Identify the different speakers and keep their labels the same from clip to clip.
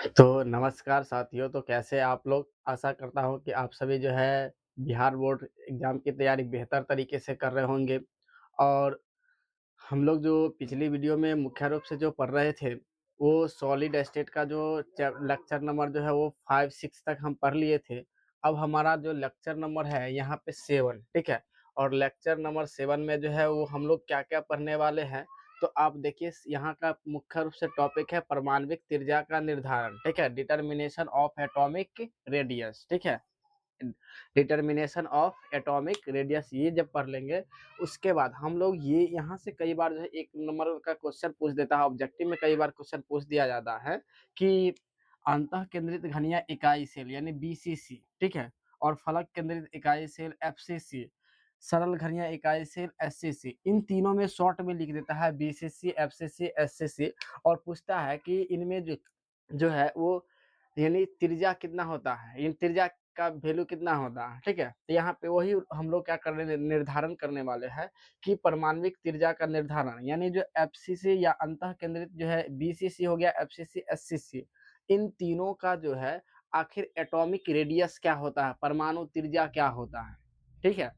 Speaker 1: तो नमस्कार साथियों, तो कैसे आप लोग? आशा करता हूँ कि आप सभी जो है बिहार बोर्ड एग्ज़ाम की तैयारी बेहतर तरीके से कर रहे होंगे। और हम लोग जो पिछली वीडियो में मुख्य रूप से जो पढ़ रहे थे, वो सॉलिड स्टेट का जो लेक्चर नंबर जो है वो 5-6 तक हम पढ़ लिए थे। अब हमारा जो लेक्चर नंबर है यहाँ पे 7, ठीक है? और लेक्चर नंबर 7 में जो है वो हम लोग क्या-क्या पढ़ने वाले हैं, तो आप देखिए यहाँ का मुख्य रूप से टॉपिक है परमाणविक त्रिज्या का निर्धारण, ठीक है? डिटर्मिनेशन ऑफ एटॉमिक रेडियस, ठीक है? डिटर्मिनेशन ऑफ एटॉमिक रेडियस ये जब पढ़ लेंगे, उसके बाद हम लोग ये यहाँ से कई बार जो है 1 नंबर का क्वेश्चन पूछ देता है, ऑब्जेक्टिव में कई बार क्वेश्चन पूछ दिया जाता है कि अंतः केंद्रित घनीय इकाई सेल यानी बीसीसी, ठीक है? और फलक केंद्रित इकाई सेल एफसीसी, सरल घनीय इकाई सेल एससीसी, इन तीनों में शॉर्ट में लिख देता है बीसीसी, एफसीसी, एससीसी और पूछता है कि इनमें जो जो है वो यानी त्रिज्या कितना होता है, इन त्रिज्या का वैल्यू कितना होता है, ठीक है? तो यहाँ पे वही हम लोग क्या करने निर्धारण करने वाले हैं कि परमाणविक त्रिज्या का निर्धारण यानी जो एफसीसी या अंतः केंद्रित जो है बीसीसी हो गया, एफसीसी, एससीसी, इन तीनों का जो है आखिर एटॉमिक रेडियस क्या होता है, परमाणु त्रिज्या क्या होता है, ठीक है?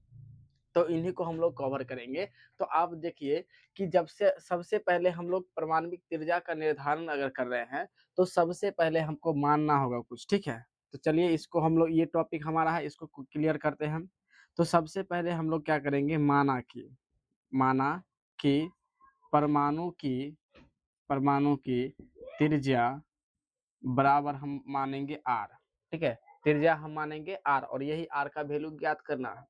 Speaker 1: तो इन्हीं को हम लोग कवर करेंगे। तो आप देखिए कि जब से सबसे पहले हम लोग परमाणविक त्रिज्या का निर्धारण अगर कर रहे हैं, तो सबसे पहले हमको मानना होगा कुछ, ठीक है? तो चलिए इसको हम लोग ये टॉपिक हमारा है, इसको क्लियर करते हैं हम। तो सबसे पहले हम लोग क्या करेंगे, माना कि परमाणु की परमाणु की त्रिज्या बराबर हम मानेंगे r, ठीक है? त्रिज्या हम मानेंगे r और यही r का वैल्यू ज्ञात करना है।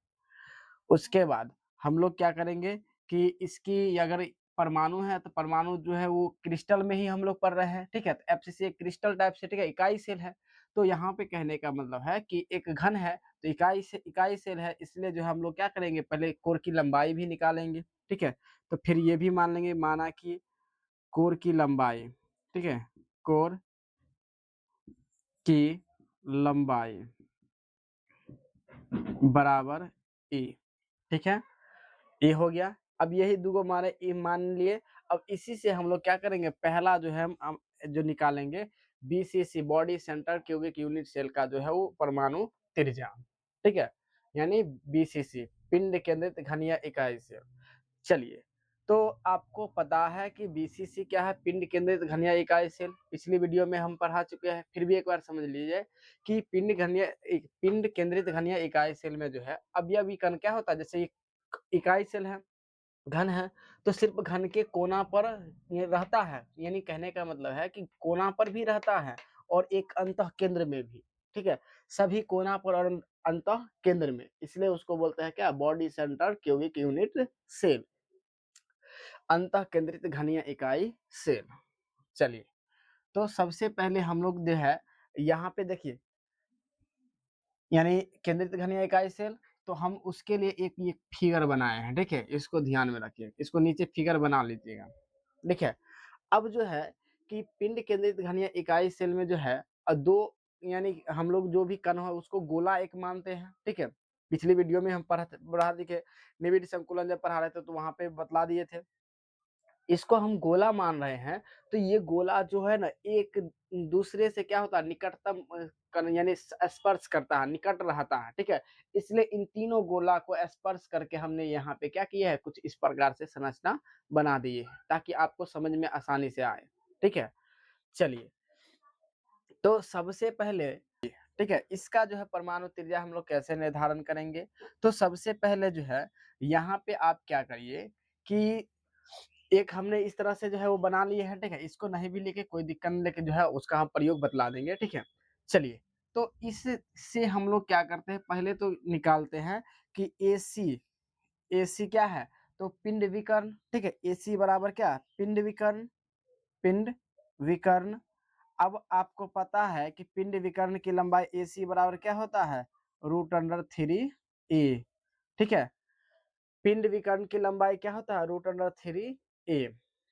Speaker 1: उसके बाद हम लोग क्या करेंगे कि इसकी अगर परमाणु है तो परमाणु जो है वो क्रिस्टल में ही हम लोग पढ़ रहे हैं, ठीक है? तो एफसीसी एक क्रिस्टल टाइप से, ठीक है? इकाई सेल है। तो यहाँ पे कहने का मतलब है कि एक घन है तो इकाई सेल है, इसलिए जो है हम लोग क्या करेंगे, पहले कोर की लंबाई भी निकालेंगे, ठीक है? तो फिर ये भी मान लेंगे, माना कि कोर की लंबाई, ठीक है? कोर की लंबाई बराबर ई, ठीक है? ये हो गया। अब यही दूगो माने ये मान लिए। अब इसी से हम लोग क्या करेंगे, पहला जो है हम जो निकालेंगे BCC, body centre cubic unit cell का जो है वो परमाणु त्रिज्या, ठीक है? यानी बीसीसी पिंड केंद्रित घनीय इकाई सेल। चलिए, तो आपको पता है कि बीसीसी क्या है, पिंड केंद्रित घनीय इकाई सेल, पिछली वीडियो में हम पढ़ा चुके हैं, फिर भी एक बार समझ लीजिए कि पिंड केंद्रित घनीय इकाई सेल में जो है अवयवी कण क्या होता है, जैसे ये इकाई सेल है, घन है, तो सिर्फ घन के कोना पर ये रहता है, यानी कहने का मतलब है कि कोना पर भी रहता है और एक अंतः केंद्र में भी, ठीक है? सभी कोना पर और अंतः केंद्र में, इसलिए उसको बोलते हैं क्या, body centre cubic unit cell, अंतः केंद्रित घनीय इकाई सेल। चलिए, तो सबसे पहले हम लोग जो है यहाँ पे देखिए, यानी केंद्रित घनीय इकाई सेल, तो हम उसके लिए एक ये फिगर बनाए हैं, ठीक है? इसको ध्यान में रखिए, इसको नीचे फिगर बना लीजिएगा, देखिए। अब जो है कि पिंड केंद्रित घनीय इकाई सेल में जो है 2 यानी हम लोग जो भी कण हो उसको गोला एक मानते हैं, ठीक है? पिछली वीडियो में हम पढ़ा दिए, निविड़ संकुलन जब पढ़ा रहे थे तो वहाँ पे बतला दिए थे। इसको हम गोला मान रहे हैं, तो ये गोला जो है ना एक दूसरे से क्या होता है, निकटतम कण यानी स्पर्श करता है, निकट रहता है, ठीक है? इसलिए इन तीनों गोला को स्पर्श करके हमने यहाँ पे क्या किया है, कुछ इस प्रकार से संरचना बना दी है, ताकि आपको समझ में आसानी से आए, ठीक है? चलिए, तो सबसे पहले, ठीक है, इसका जो है परमाणु त्रिज्या हम लोग कैसे निर्धारण करेंगे? तो सबसे पहले जो है यहाँ पे आप क्या करिए कि एक हमने इस तरह से जो है वो बना लिए हैं, ठीक है? इसको नहीं भी लिखे कोई दिक्कत नहीं, लेकिन जो है उसका हम प्रयोग बतला देंगे, ठीक है? चलिए, तो इससे हम लोग क्या करते हैं, पहले तो निकालते हैं कि एसी, एसी क्या है? तो पिंड विकर्ण, ठीक है? एसी बराबर क्या? पिंड विकर्ण, पिंड विकर्ण। अब आपको पता है कि पिंड विकर्ण की लंबाई एसी बराबर क्या होता है? √3 ए, ठीक है? पिंड विकर्ण की लंबाई क्या होता है? √3 ए,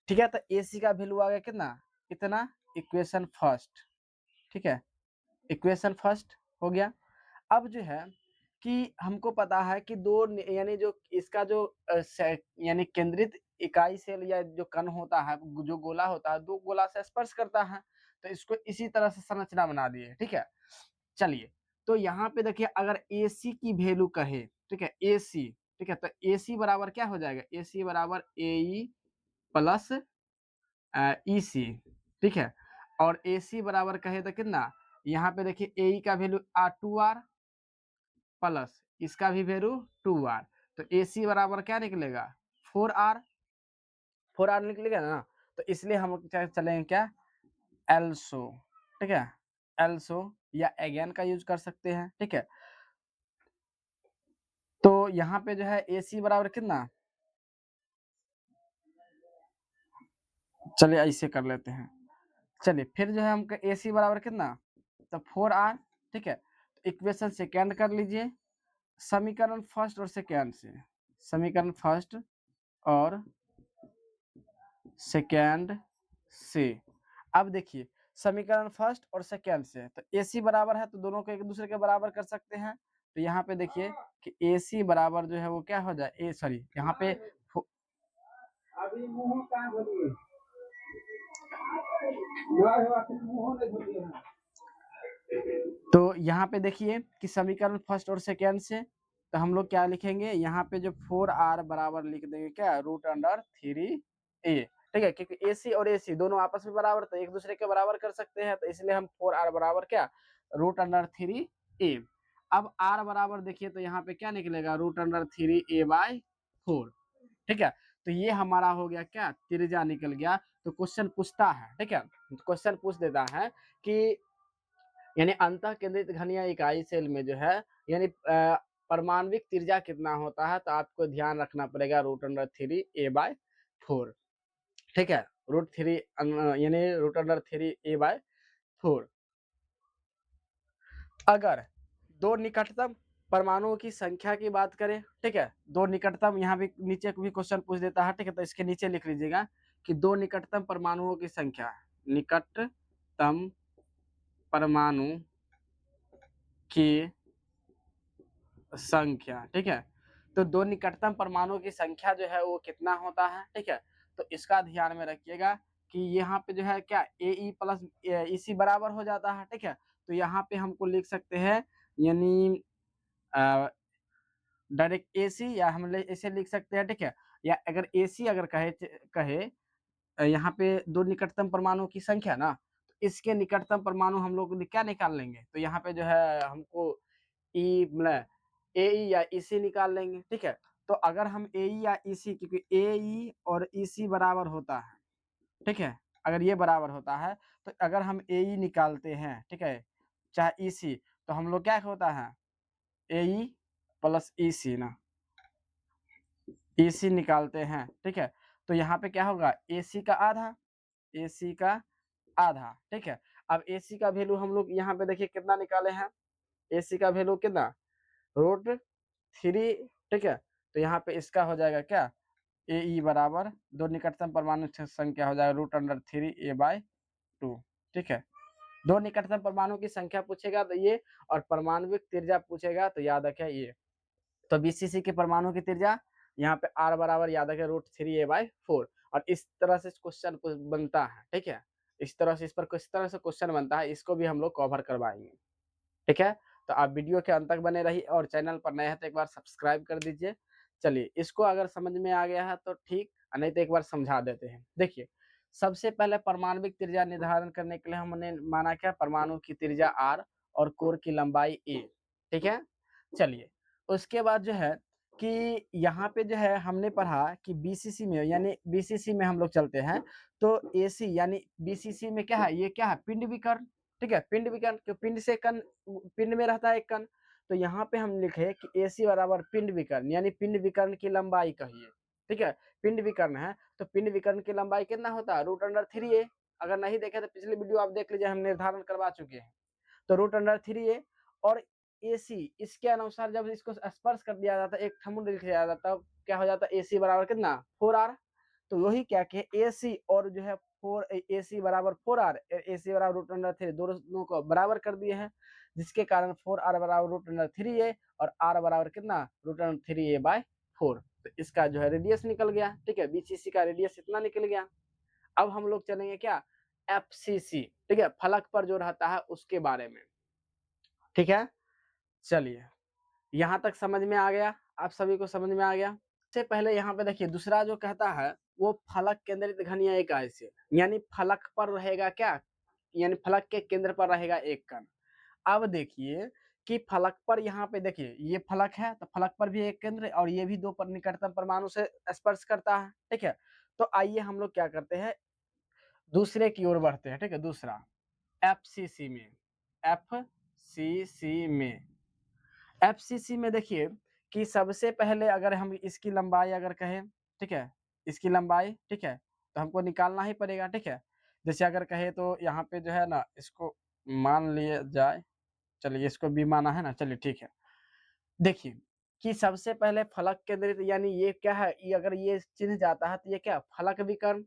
Speaker 1: ठीक है? तो एसी का वैल्यू आ गया कितना? इतना, इक्वेशन फर्स्ट, ठीक है? इक्वेशन फर्स्ट हो गया। अब जो है कि हमको पता है कि यानी जो इसका जो यानी केंद्रित इकाई सेल या जो कण होता है, जो गोला होता है, 2 गोला से स्पर्श करता है। तो इसको इसी तरह से संरचना बना दिए, ठीक है। चलिए, तो यहाँ पे देखिए अगर AC की वैल्यू कहे, ठीक है, AC, ठीक है, तो AC बराबर क्या हो जाएगा, AC बराबर AE प्लस EC, ठीक है। और AC बराबर कहे तो कितना, यहाँ पे देखिए AE का वैल्यू 2R प्लस इसका भी वैल्यू 2R, तो AC बराबर क्या निकलेगा 4R, 4R निकलेगा ना। तो इसलिए हम चलेंगे क्या, एल्सो, ठीक है, एल्सो या अगेन का यूज कर सकते हैं, ठीक है। तो यहाँ पे जो है AC बराबर कितना, चलिए ऐसे कर लेते हैं। चलिए फिर जो है हम AC बराबर कितना, तो 4R, ठीक है। तो इक्वेशन सेकेंड कर लीजिए, समीकरण फर्स्ट और सेकेंड से, समीकरण फर्स्ट और सेकेंड से। अब देखिए समीकरण फर्स्ट और सेकेंड से, तो AC बराबर है तो दोनों को एक दूसरे के बराबर कर सकते हैं। तो यहाँ पे देखिए कि AC बराबर जो है वो क्या हो जाए, सॉरी यहाँ पे अभी मुंह कहाँ बोलिए तो यहाँ पे देखिए कि समीकरण फर्स्ट और सेकेंड से, तो हम लोग क्या लिखेंगे, यहाँ पे जो 4R बराबर लिख देंगे क्या, √3A, ठीक है, क्योंकि AC और AC दोनों आपस में बराबर तो एक दूसरे के बराबर कर सकते हैं, तो इसलिए हम 4R बराबर क्या, √3A। अब R बराबर देखिए तो यहाँ पे क्या निकलेगा, √3A/4, ठीक है। तो ये हमारा हो गया क्या, त्रिज्या निकल गया। तो क्वेश्चन पूछता है, ठीक है, क्वेश्चन पूछ देता है कि यानी अंतः केंद्रित घनीय इकाई सेल में जो है यानी परमाणविक त्रिज्या कितना होता है, तो आपको ध्यान रखना पड़ेगा √3A/4, ठीक है, √3 यानी √3A/4। अगर दो निकटतम परमाणुओं की संख्या की बात करें, ठीक है, दो निकटतम, यहाँ भी नीचे भी क्वेश्चन पूछ देता है, ठीक है, तो इसके नीचे लिख लीजिएगा कि दो निकटतम परमाणुओं की संख्या, निकटतम परमाणु की संख्या, ठीक है। तो दो निकटतम परमाणु की संख्या जो है वो कितना होता है, ठीक है। तो इसका ध्यान में रखिएगा कि यहाँ पे जो है क्या AE प्लस EC बराबर हो जाता है, ठीक है। तो यहाँ पे हमको लिख सकते हैं यानी डायरेक्ट AC, या हम ऐसे लिख सकते हैं, ठीक है। या अगर AC अगर कहे कहे यहाँ पे दो निकटतम परमाणु की संख्या ना, तो इसके निकटतम परमाणु हम लोग क्या निकाल लेंगे, तो यहाँ पे जो है हमको ई मतलब AE या EC निकाल लेंगे, ठीक है। तो अगर हम AE या EC, क्योंकि AE और EC बराबर होता है, ठीक है, अगर ये बराबर होता है तो अगर हम AE निकालते हैं, ठीक है, चाहे EC, तो हम लोग क्या होता है AE प्लस EC ना, EC निकालते हैं, ठीक है। तो यहाँ पे क्या होगा AC का आधा, AC का आधा, ठीक है। अब AC का वैल्यू हम लोग यहाँ पे देखिए कितना निकाले हैं, AC का वैल्यू कितना √3, ठीक है। तो यहाँ पे इसका हो जाएगा क्या AE बराबर दो निकटतम परमाणु संख्या हो जाएगा √3A/2, ठीक है। दो निकटतम परमाणु की संख्या पूछेगा तो ये, और परमाणविक त्रिज्या पूछेगा तो याद रखें ये। तो BCC के परमाणु की त्रिज्या यहाँ पे R बराबर याद रखें √3A/4, और इस तरह से क्वेश्चन बनता है, ठीक है। इस तरह से इस पर किस तरह से क्वेश्चन बनता है इसको भी हम लोग कवर करवाएंगे, ठीक है। तो आप वीडियो के अंत तक बने रहिए, और चैनल पर नए हैं तो एक बार सब्सक्राइब कर दीजिए। चलिए इसको अगर समझ में आ गया है तो ठीक, नहीं तो एक बार समझा देते हैं। देखिए सबसे पहले परमाणविक त्रिज्या निर्धारण करने के लिए हमने माना क्या, परमाणु की त्रिज्या R और कोर की लंबाई A, ठीक है। चलिए उसके बाद जो है कि यहाँ पे जो है हमने पढ़ा कि BCC में, यानी BCC में हम लोग चलते हैं, तो AC यानी BCC में क्या है, ये क्या है पिंड विकर्ण, ठीक है, पिंड विकर्ण, तो पिंड से कण, पिंड में रहता है एक कण। तो यहाँ पे हम लिखे कि AC बराबर पिंड विकर्ण, यानी पिंड विकर्ण की लंबाई कहिए, ठीक है। पिंड विकर्ण है तो पिंड विकर्ण की लंबाई कितना होता है √3A। अगर नहीं देखे तो पिछली वीडियो आप देख लीजिए, हम निर्धारण करवा चुके हैं। तो √3A और AC, इसके अनुसार जब इसको स्पर्श कर दिया जाता है, एक थंब लिख दिया जाता है, क्या हो जाता है AC बराबर कितना 4R। तो वही क्या कि AC और जो है AC बराबर 4R, AC बराबर √3, दोनों को बराबर कर दिए हैं, जिसके कारण 4R बराबर √3A और R बराबर कितना √3A/4। तो इसका जो है रेडियस निकल गया, ठीक है, BCC का रेडियस इतना निकल गया। अब हम लोग चलेंगे क्या FCC, ठीक है, फलक पर जो रहता है उसके बारे में, ठीक है। चलिए, यहाँ तक समझ में आ गया, आप सभी को समझ में आ गया। इससे पहले यहाँ पे देखिए दूसरा जो कहता है वो फलक केंद्रित घन या एक आयसीय, यानी फलक पर रहेगा क्या, यानी फलक के केंद्र पर रहेगा एक कण। अब देखिए कि फलक पर यहाँ पे देखिए ये फलक है तो फलक पर भी एक केंद्र और ये भी दो पर निकटतम परमाणु से स्पर्श करता है, ठीक है। तो आइए हम लोग क्या करते हैं, दूसरे की ओर बढ़ते हैं, ठीक है। दूसरा एफसीसी में, एफसीसी में, एफसीसी में देखिए कि सबसे पहले अगर हम इसकी लंबाई अगर कहें, ठीक है, इसकी लंबाई, ठीक है, तो हमको निकालना ही पड़ेगा, ठीक है। जैसे अगर कहे तो यहाँ पे जो है ना इसको मान लिया जाए, चलिए इसको भी माना है ना, चलिए ठीक है। देखिए कि सबसे पहले फलक केंद्रित, यानी ये क्या है, ये अगर ये चिन्ह जाता है तो ये क्या फलक विकर्ण,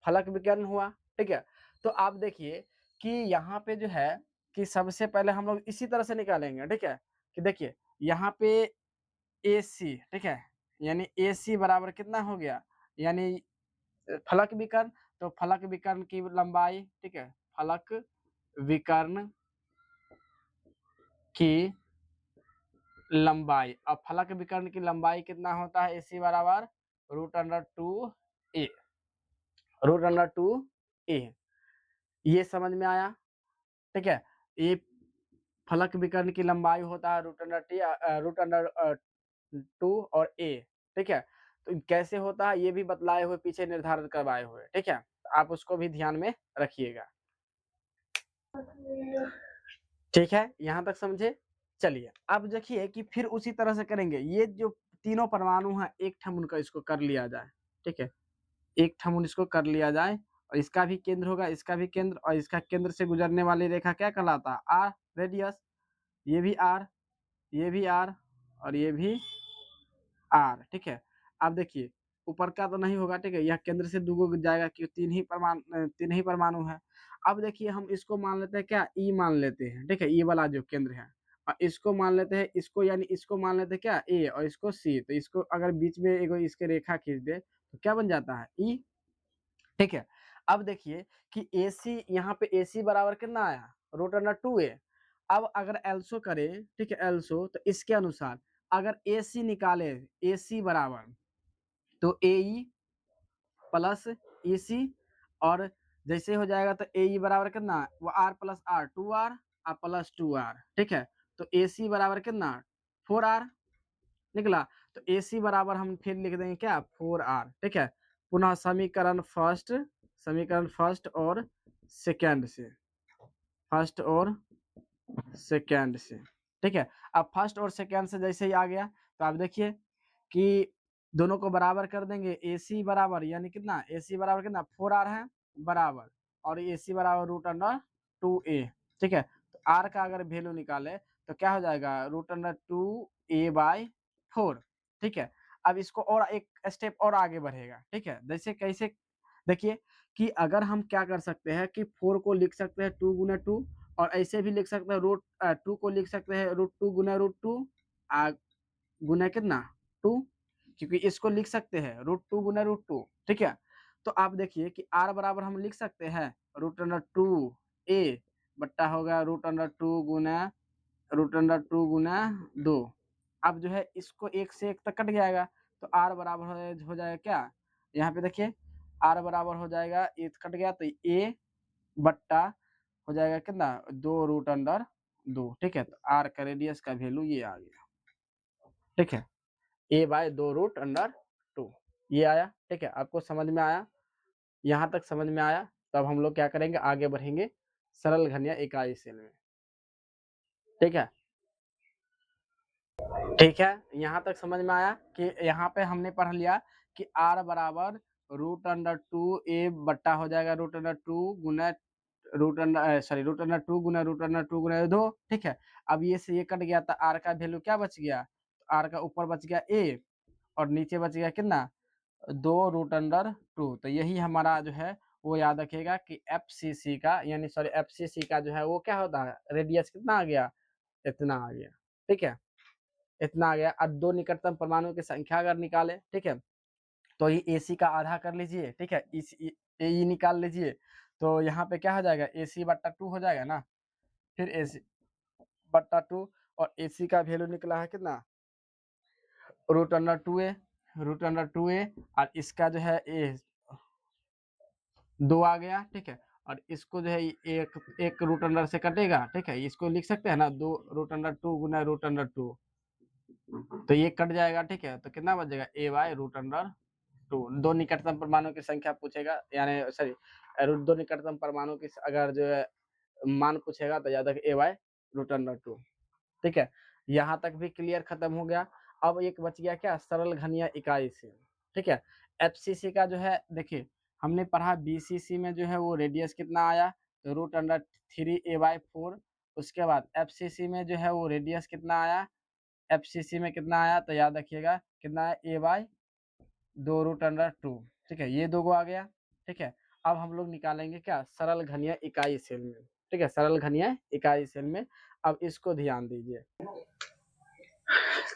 Speaker 1: फलक विकर्ण हुआ, ठीक है। तो आप देखिए कि यहाँ पे जो है कि सबसे पहले हम लोग इसी तरह से निकालेंगे, ठीक है। कि देखिए यहाँ पे AC, ठीक है, यानी AC बराबर कितना हो गया, यानी फलक विकर्ण, तो फलक विकर्ण की लंबाई, ठीक है, फलक विकर्ण की लंबाई, अब फलक विकर्ण की लंबाई कितना होता है, AC बराबर √2a, √2a। ये समझ में आया, ठीक है। ये फलक विकर्ण की लंबाई होता है √2 और a, ठीक है। तो कैसे होता है ये भी बतलाए हुए पीछे निर्धारित करवाए हुए, ठीक है। आप उसको भी ध्यान में रखिएगा, ठीक है, यहाँ तक समझे। चलिए अब देखिए कि फिर उसी तरह से करेंगे, ये जो तीनों परमाणु हैं एक ठम का इसको कर लिया जाए, ठीक है, एक ठम इसको कर लिया जाए और इसका भी केंद्र होगा, इसका भी केंद्र, और इसका केंद्र से गुजरने वाली रेखा क्या कहलाता है, आर, रेडियस। ये भी आर, ये भी आर और ये भी आर, ठीक है। अब देखिए ऊपर का तो नहीं होगा, ठीक है, यह केंद्र से दूगो जाएगा क्यों, तीन ही परमाणु है। अब देखिए हम इसको मान लेते हैं क्या, ई मान लेते हैं, ठीक है, ये वाला जो केंद्र है, और इसको मान लेते हैं, इसको यानी इसको मान लेते हैं क्या ए और इसको सी, तो इसको अगर बीच में एक इसके रेखा खींच दे तो क्या बन जाता है ई, ठीक है। अब देखिए कि AC यहाँ पे AC बराबर कितना आया, √2a। अब अगर एल्सो करें, ठीक है, एल्सो तो इसके अनुसार अगर AC निकाले, AC बराबर तो AE प्लस EC, और जैसे हो जाएगा तो AE बराबर कितना, वो R प्लस R 2R और प्लस 2R, ठीक है। तो AC बराबर कितना 4R निकला, तो AC बराबर हम फिर लिख देंगे क्या 4R, ठीक है। पुनः समीकरण फर्स्ट और सेकंड से, फर्स्ट और सेकंड से, ठीक है। अब फर्स्ट और सेकंड से जैसे ही आ गया तो आप देखिए कि दोनों को बराबर कर देंगे, AC बराबर यानी कितना, AC बराबर कितना 4R है बराबर, और AC बराबर √2a, ठीक है। तो R का अगर वैल्यू निकाले तो क्या हो जाएगा √2a/4, ठीक है। अब इसको और एक स्टेप और आगे बढ़ेगा, ठीक है, जैसे कैसे, देखिए कि अगर हम क्या कर सकते हैं कि 4 को लिख सकते हैं 2 गुना 2, और ऐसे भी लिख सकते हैं √2 को लिख सकते हैं √2 गुना √2 गुना कितना 2, क्योंकि इसको लिख सकते हैं √2 गुना √2, ठीक है। तो आप देखिए कि R बराबर हम लिख सकते हैं √2a बट्टा होगा √2 गुना 2। अब जो है इसको एक से एक तक कट जाएगा तो R बराबर हो जाएगा क्या, यहाँ पे देखिए R बराबर हो जाएगा, ये कट गया तो a बट्टा हो जाएगा कितना 2√2, ठीक है। तो R का रेडियस का वैल्यू ये आ गया, ठीक है, a/2√2 ये आया, ठीक है। आपको समझ में आया, यहाँ तक समझ में आया। तब हम लोग क्या करेंगे, आगे बढ़ेंगे सरल घन या इकाई सेल में, ठीक है, ठीक है। यहाँ तक समझ में आया कि यहाँ पे हमने पढ़ लिया कि R बराबर √2a बट्टा हो जाएगा √2 गुना √2 गुना √2 गुना 2, ठीक है। अब ये से ये कट गया तो R का वैल्यू क्या बच गया, तो R का ऊपर बच गया a और नीचे बच गया कितना 2√2। तो यही हमारा जो है वो याद रखिएगा कि FCC का यानी सॉरी FCC का जो है वो क्या होता है, रेडियस कितना आ गया, इतना आ गया, ठीक है, इतना आ गया। अब दो निकटतम परमाणु की संख्या अगर निकाले, ठीक है, तो ये AC का आधा कर लीजिए, ठीक है, इस AE निकाल लीजिए तो यहाँ पे क्या हो जाएगा, AC बट्टा 2 हो जाएगा ना, फिर AC बट्टा 2 और AC का वैल्यू निकला है कितना, √2a और इसका जो है ए 2 आ गया, ठीक है। और इसको जो है एक रूट अंडर से कटेगा, ठीक है, इसको लिख सकते हैं ना, 2√2 गुना √2, तो ये कट जाएगा, ठीक है। तो कितना बचेगा, a/√2। दो निकटतम परमाणु की संख्या पूछेगा, यानी सॉरी, दो निकटतम परमाणु की अगर जो है मान पूछेगा तो याद रखिए a/√2, ठीक है। यहाँ तक भी क्लियर खत्म हो गया। अब एक बच गया क्या, सरल घनीय इकाई से, ठीक है। FCC का जो है देखिए, हमने पढ़ा BCC में जो है वो रेडियस कितना आया, तो √3a/4। उसके बाद FCC में जो है वो रेडियस कितना आया, FCC में कितना आया, तो याद रखिएगा कितना है, a/2√2, ठीक है। ये दो गो आ गया, ठीक है। अब हम लोग निकालेंगे क्या, सरल घनीय इकाई सेल में, ठीक है, सरल घनीय इकाई सेल में। अब इसको ध्यान दीजिए,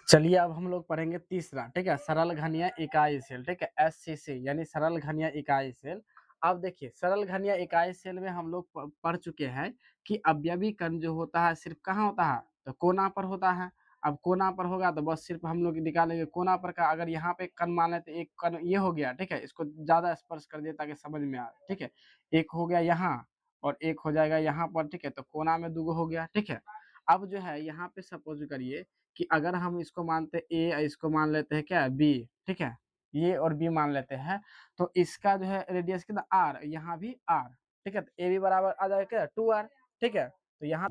Speaker 1: चलिए अब हम लोग पढ़ेंगे तीसरा, ठीक है, सरल घनीय इकाई सेल, ठीक है, SCC यानी सरल घनीय इकाई सेल। अब देखिए सरल घनीय इकाई सेल में हम लोग पढ़ चुके हैं कि अवयवी कण जो होता है सिर्फ कहाँ होता है, तो कोना पर होता है। अब कोना पर होगा तो बस सिर्फ हम लोग निकालेंगे कोना पर का। अगर यहाँ पे कण मान लेते, एक कण ये हो गया, ठीक है, इसको ज्यादा स्पर्श कर दिए ताकि समझ में आए, ठीक है। एक हो गया यहाँ और एक हो जाएगा यहाँ पर, ठीक है, तो कोना में दो हो गया, ठीक है। अब जो है यहाँ पे सपोज करिए कि अगर हम इसको मानते ए और इसको मान लेते हैं क्या, बी, ठीक है, ये और बी मान लेते हैं, तो इसका जो है रेडियस कितना, आर, यहाँ भी आर, ठीक है। तो ए बी बराबर आ जाएगा क्या, 2r, ठीक है। तो यहाँ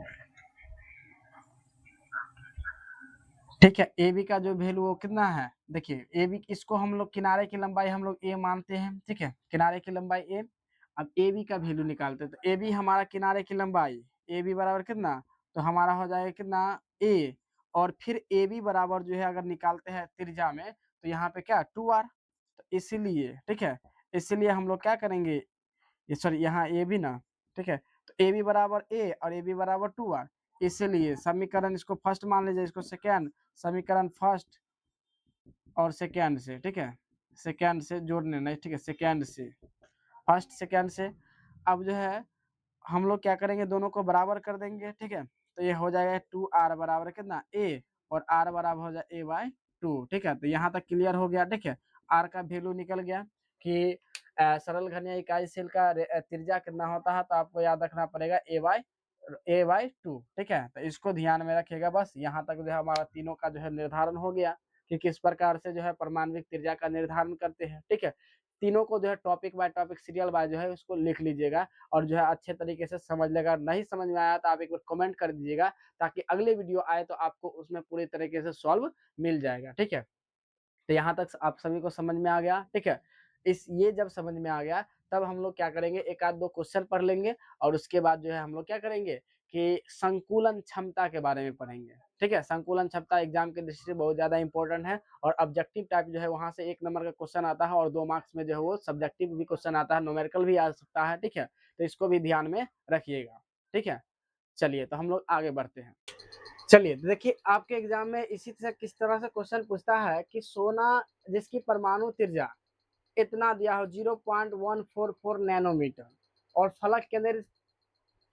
Speaker 1: ठीक है, ए बी का जो वैल्यू वो कितना है, देखिए ए बी, इसको हम लोग किनारे की लंबाई हम लोग ए मानते हैं, ठीक है, किनारे की लंबाई ए। अब ए बी का वैल्यू निकालते हैं, तो ए बी हमारा किनारे की लंबाई, ए बी बराबर कितना, तो हमारा हो जाएगा कितना, ए, और फिर ए बी बराबर जो है अगर निकालते हैं त्रिज्या में, तो यहाँ पे क्या 2r, तो इसीलिए, ठीक है, इसीलिए हम लोग क्या करेंगे, ये सॉरी यहाँ ए बी ना, ठीक है, तो ए बी बराबर ए और ए बी बराबर 2r, इसीलिए समीकरण इसको फर्स्ट मान लीजिए, इसको सेकेंड, समीकरण फर्स्ट और सेकेंड से, ठीक है, सेकेंड से जोड़ने नहीं, ठीक है, सेकेंड से, फर्स्ट सेकेंड से। अब जो है हम लोग क्या करेंगे, दोनों को बराबर कर देंगे, ठीक है। तो ये हो जाएगा 2r बराबर कितना, a, और r बराबर हो जाए a/2, ठीक है। तो यहाँ तक क्लियर हो गया, ठीक है। r का वैल्यू निकल गया कि सरल घनीय इकाई सेल का त्रिज्या कितना होता है, तो आपको याद रखना पड़ेगा a/2, ठीक है। तो इसको ध्यान में रखिएगा। बस यहाँ तक जो है हमारा तीनों का जो है निर्धारण हो गया कि किस प्रकार से जो है परमाणविक त्रिज्या का निर्धारण करते हैं, ठीक है। तीनों को जो है topic by topic, serial by जो है उसको लिख लीजिएगा और जो है अच्छे तरीके से समझ लेगा। नहीं समझ में आया तो आप एक बार कमेंट कर दीजिएगा, ताकि अगले वीडियो आए तो आपको उसमें पूरी तरीके से सॉल्व मिल जाएगा, ठीक है। तो यहाँ तक आप सभी को समझ में आ गया, ठीक है। इस ये जब समझ में आ गया, तब हम लोग क्या करेंगे, एक आध दो क्वेश्चन पढ़ लेंगे और उसके बाद जो है हम लोग क्या करेंगे कि संकुलन क्षमता के बारे में पढ़ेंगे, ठीक है। संकुलन क्षमता एग्जाम के दृष्टि से बहुत ज्यादा इंपॉर्टेंट है और ऑब्जेक्टिव टाइप जो है वहां से 1 नंबर का क्वेश्चन आता है और 2 मार्क्स में जो है वो सब्जेक्टिव भी क्वेश्चन आता है, न्यूमेरिकल भी आ सकता है, ठीक है। तो इसको भी ध्यान में रखिएगा, ठीक है। चलिए तो हम लोग आगे बढ़ते हैं। चलिए देखिए, आपके एग्जाम में इसी तरह किस तरह से क्वेश्चन पूछता है कि सोना जिसकी परमाणु त्रिज्या इतना दिया हो 0.144 नैनोमीटर और फलक के अंदर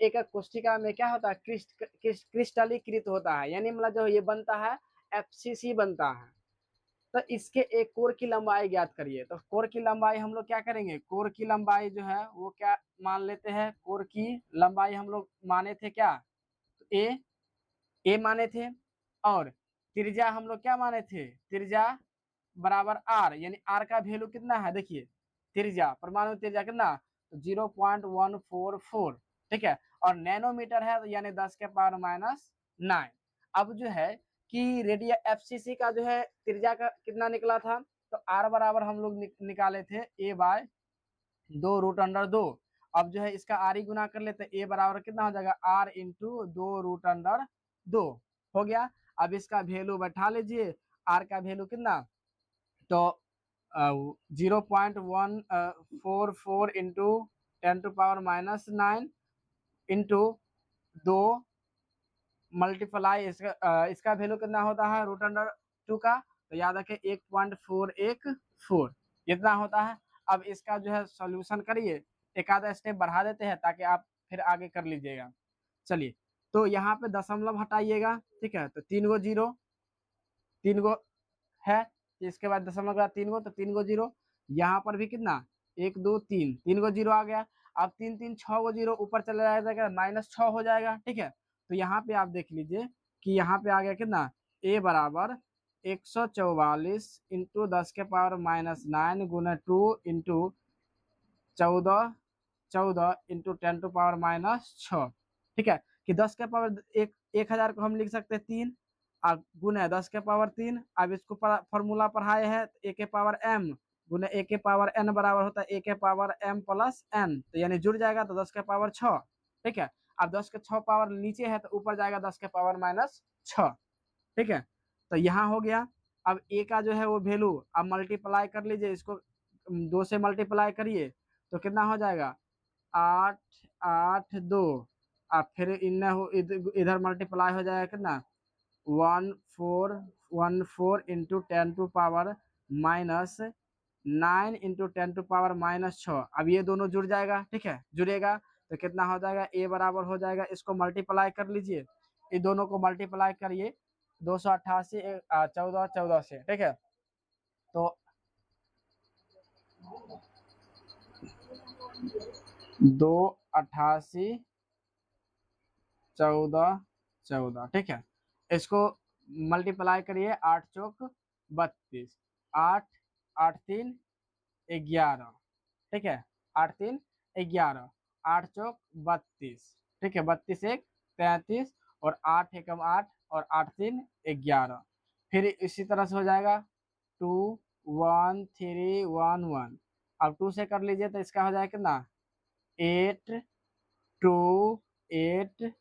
Speaker 1: एक कोशिका में क्या होता है, क्रिस्टलीकृत होता है, यानी मतलब जो ये बनता है FCC बनता है। तो इसके एक कोर की लंबाई ज्ञात करिए। तो कोर की लंबाई हम लोग क्या करेंगे, कोर की लंबाई जो है वो क्या मान लेते हैं, कोर की लंबाई हम लोग माने थे क्या, ए माने थे, और त्रिज्या हम लोग क्या माने थे, त्रिज्या बराबर आर, यानी आर का वैल्यू कितना है, देखिए त्रिज्या, परमाणु त्रिज्या कितना, तो 0.144, ठीक है। और नैनोमीटर है तो यानी 10⁻⁹। अब जो है कि रेडिया FCC का जो है त्रिज्या का कितना निकला था, तो आर बराबर हम लोग निकाले थे a/2√2। अब जो है इसका आर ही गुना कर लेते, ए बराबर कितना हो जाएगा, आर इंटू 2√2 हो गया। अब इसका वैल्यू बैठा लीजिए, आर का वैल्यू कितना, तो 0.144 इंटू 10⁻⁹ इंटू 2 मल्टीप्लाई इसका वैल्यू कितना होता है √2 का, तो याद रखें 1.414 इतना होता है। अब इसका जो है सॉल्यूशन करिए, एक आधा स्टेप बढ़ा देते हैं ताकि आप फिर आगे कर लीजिएगा। चलिए, तो यहाँ पे दशमलव हटाइएगा, ठीक है, तो 3 गो जीरो, 3 गो है, इसके बाद दशमलव के बाद 3 गो, तो 3 गो जीरो, यहाँ पर भी कितना 1 2 3, 3 गो जीरो आ गया। अब 3 3 6 गो जीरो ऊपर चला जाएगा, -6 हो जाएगा, ठीक है। तो यहाँ पे आप देख लीजिए कि यहाँ पे आ गया कितना, a बराबर 144 इंटू 10 के पावर -9 गुना 2 इंटू 14 इंटू 10 टू पावर -6, ठीक है, कि 10 के पावर 1000 को हम लिख सकते हैं 3, अब गुना 10 के पावर 3। अब इसको फॉर्मूला पढ़ाए हैं, ए के पावर m गुना ए के पावर n बराबर होता है ए के पावर m प्लस n, तो यानी जुड़ जाएगा तो 10 के पावर 6, ठीक है। अब 10 के 6 पावर नीचे है तो ऊपर जाएगा 10 के पावर -6, ठीक है। तो यहाँ हो गया। अब ए का जो है वो वैल्यू अब मल्टीप्लाई कर लीजिए, इसको 2 से मल्टीप्लाई करिए तो कितना हो जाएगा 8 8 2, अब फिर इधर मल्टीप्लाई हो जाएगा कितना 14 into 10 to power -9 into 10 to power -6। अब ये दोनों जुड़ जाएगा, ठीक है, जुड़ेगा तो कितना हो जाएगा ए बराबर हो जाएगा, इसको मल्टीप्लाई कर लीजिए, ये दोनों को मल्टीप्लाई करिए 288 14 14 से, ठीक है। तो 288 14 14, ठीक है, इसको मल्टीप्लाई करिए 8 चौक 32, 8 8 3 11, ठीक है, 8 3 11, 8 चौक 32, ठीक है, 32 1 33 और 8 एकम 8 और 8 3 11। फिर इसी तरह से हो जाएगा 2 1 3 1 1, अब 2 से कर लीजिए तो इसका हो जाएगा कितना 8 2 8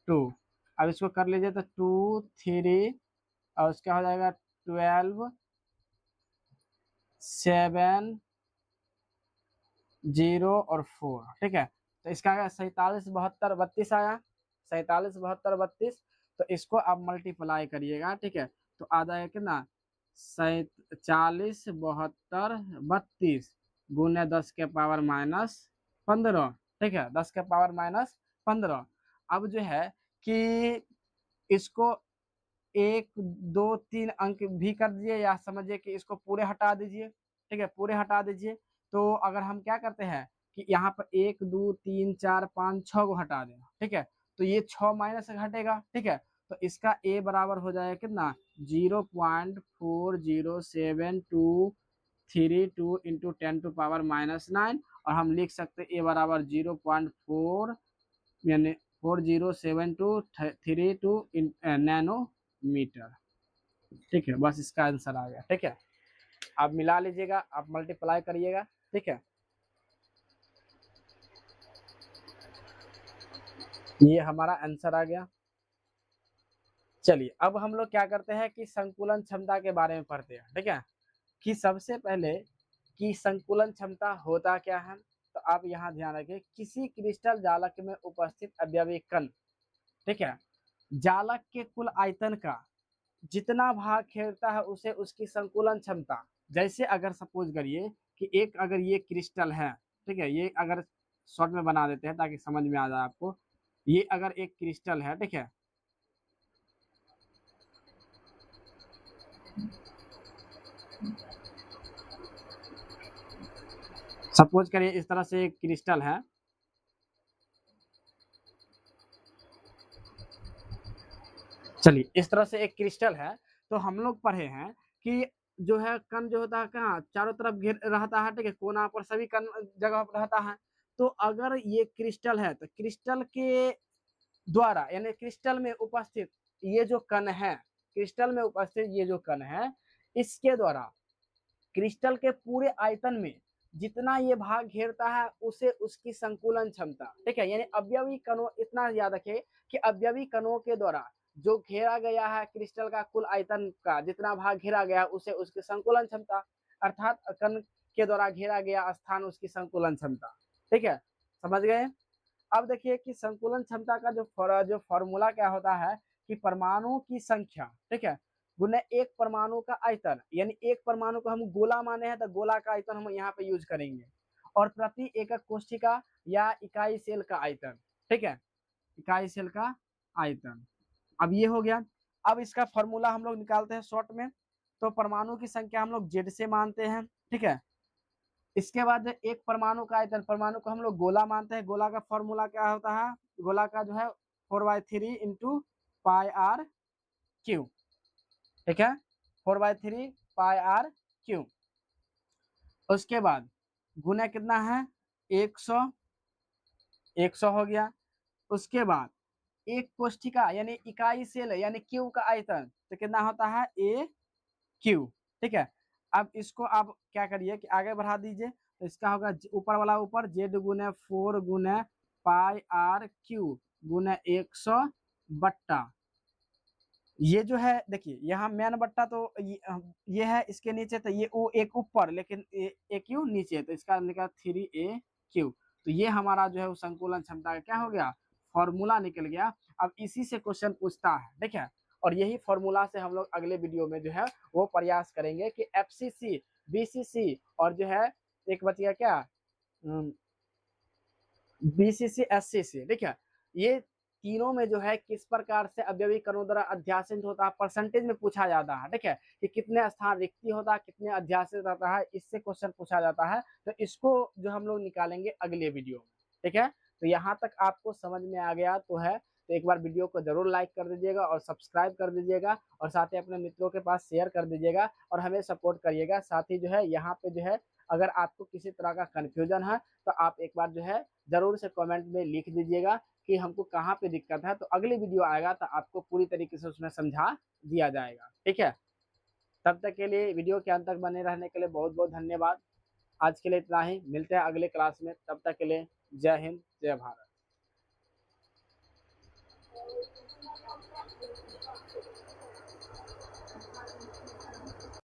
Speaker 1: 2, अब इसको कर लीजिए तो 2 3 और उसका हो जाएगा 12 7 0 और 4, ठीक है। तो इसका आया 47 72 32 आया, 47 72 32, तो इसको आप मल्टीप्लाई करिएगा, ठीक है, तो आ जाएगा कितना 40 72 32 गुने 10 के पावर -15, ठीक है, 10 के पावर -15। अब जो है कि इसको 1 2 3 अंक भी कर दीजिए या समझिए कि इसको पूरे हटा दीजिए, ठीक है, पूरे हटा दीजिए। तो अगर हम क्या करते हैं कि यहाँ पर 1 2 3 4 5 6 को हटा दें, ठीक है, तो ये 6 माइनस घटेगा, ठीक है, तो इसका a बराबर हो जाएगा कितना 0.407232 इंटू 10 टू पावर -9, और हम लिख सकते हैं a बराबर 0.4 यानी 407232 नैनोमीटर, ठीक है, बस इसका आंसर आ गया, ठीक है। आप मिला लीजिएगा, आप मल्टीप्लाई करिएगा, ठीक है, ये हमारा आंसर आ गया। चलिए, अब हम लोग क्या करते हैं कि संकुलन क्षमता के बारे में पढ़ते हैं, ठीक है, कि सबसे पहले कि संकुलन क्षमता होता क्या है। तो आप यहाँ ध्यान रखिए, किसी क्रिस्टल जालक में उपस्थित अवयवी कण, ठीक है, जालक के कुल आयतन का जितना भाग घेरता है उसे उसकी संकुलन क्षमता। जैसे अगर सपोज करिए कि एक अगर ये क्रिस्टल है, ठीक है, ये अगर शॉर्ट में बना देते हैं ताकि समझ में आ जाए आपको, ये अगर एक क्रिस्टल है, ठीक है, सपोज करिए इस तरह से एक क्रिस्टल है, चलिए इस तरह से एक क्रिस्टल है, तो हम लोग पढ़े हैं कि जो है कण जो होता है कहाँ चारों तरफ घेर रहता है, ठीक है, कोना पर सभी कण जगह पर रहता है। तो अगर ये क्रिस्टल है तो क्रिस्टल के द्वारा यानी क्रिस्टल में उपस्थित ये जो कण है, क्रिस्टल में उपस्थित ये जो कण है, इसके द्वारा क्रिस्टल के पूरे आयतन में जितना ये भाग घेरता है उसे उसकी संकुलन क्षमता, ठीक है, यानी अवयवी कणों, इतना याद रखें कि अवयवी कणों के द्वारा जो घेरा गया है क्रिस्टल का कुल आयतन का जितना भाग घेरा गया उसे उसकी संकुलन क्षमता, अर्थात कण के द्वारा घेरा गया स्थान उसकी संकुलन क्षमता, ठीक है, समझ गए। अब देखिए कि संकुलन क्षमता का जो फॉर्मूला क्या होता है कि परमाणु की संख्या, ठीक है, गुने एक परमाणु का आयतन, यानी एक परमाणु को हम गोला माने हैं तो गोला का आयतन हम यहाँ पे यूज करेंगे, और प्रति एकक कोशिका या इकाई सेल का आयतन, ठीक है, इकाई सेल का आयतन। अब ये हो गया। अब इसका फॉर्मूला हम लोग निकालते हैं शॉर्ट में। तो परमाणु की संख्या हम लोग जेड से मानते हैं, ठीक है। इसके बाद एक परमाणु का आयतन, परमाणु को हम लोग गोला मानते हैं। गोला का फॉर्मूला क्या होता है, गोला का जो है 4/3 इंटू पाई आर क्यू, ठीक है, 4/3 पाई आर क्यू। उसके बाद गुना कितना है 100, 100 हो गया। उसके बाद एक कोष्ठिका यानी इकाई सेल यानी क्यू का आयतन तो कितना होता है ए क्यू, ठीक है। अब इसको आप क्या करिए कि आगे बढ़ा दीजिए, तो इसका होगा ऊपर वाला ऊपर जेड गुने 4 गुने पाई आर क्यू गुने 100 बट्टा, ये जो है देखिए यहाँ मैन बट्टा तो ये है इसके नीचे, तो ये ओ एक ऊपर लेकिन ए क्यू नीचे, तो इसका निकला 3a क्यू। तो ये हमारा जो है संकुलन क्षमता का क्या हो गया, फॉर्मूला निकल गया। अब इसी से क्वेश्चन पूछता है, देखिए, और यही फॉर्मूला से हम लोग अगले वीडियो में जो है वो प्रयास करेंगे कि एफसीसी, बीसीसी और जो है एक बच गया क्या बीसीसी एससीसी, ठीक है, ये तीनों में जो है किस प्रकार से अवयवीकरणों द्वारा अध्यासित होता है, परसेंटेज में पूछा जाता है, ठीक है, कि कितने स्थान रिक्ति होता है, कितने अध्यासित रहता है, इससे क्वेश्चन पूछा जाता है। तो इसको जो हम लोग निकालेंगे अगले वीडियो में, ठीक है। तो यहाँ तक आपको समझ में आ गया तो है, तो एक बार वीडियो को जरूर लाइक कर दीजिएगा और सब्सक्राइब कर दीजिएगा, और साथ ही अपने मित्रों के पास शेयर कर दीजिएगा और हमें सपोर्ट करिएगा। साथ ही जो है यहाँ पे जो है अगर आपको किसी तरह का कन्फ्यूजन है तो आप एक बार जो है जरूर से कमेंट में लिख दीजिएगा कि हमको कहाँ पे दिक्कत है, तो अगली वीडियो आएगा तो आपको पूरी तरीके से उसमें समझा दिया जाएगा, ठीक है। तब तक के लिए वीडियो के अंत तक बने रहने के लिए बहुत बहुत धन्यवाद। आज के लिए इतना ही, मिलते हैं अगले क्लास में, तब तक के लिए जय हिंद जय भारत।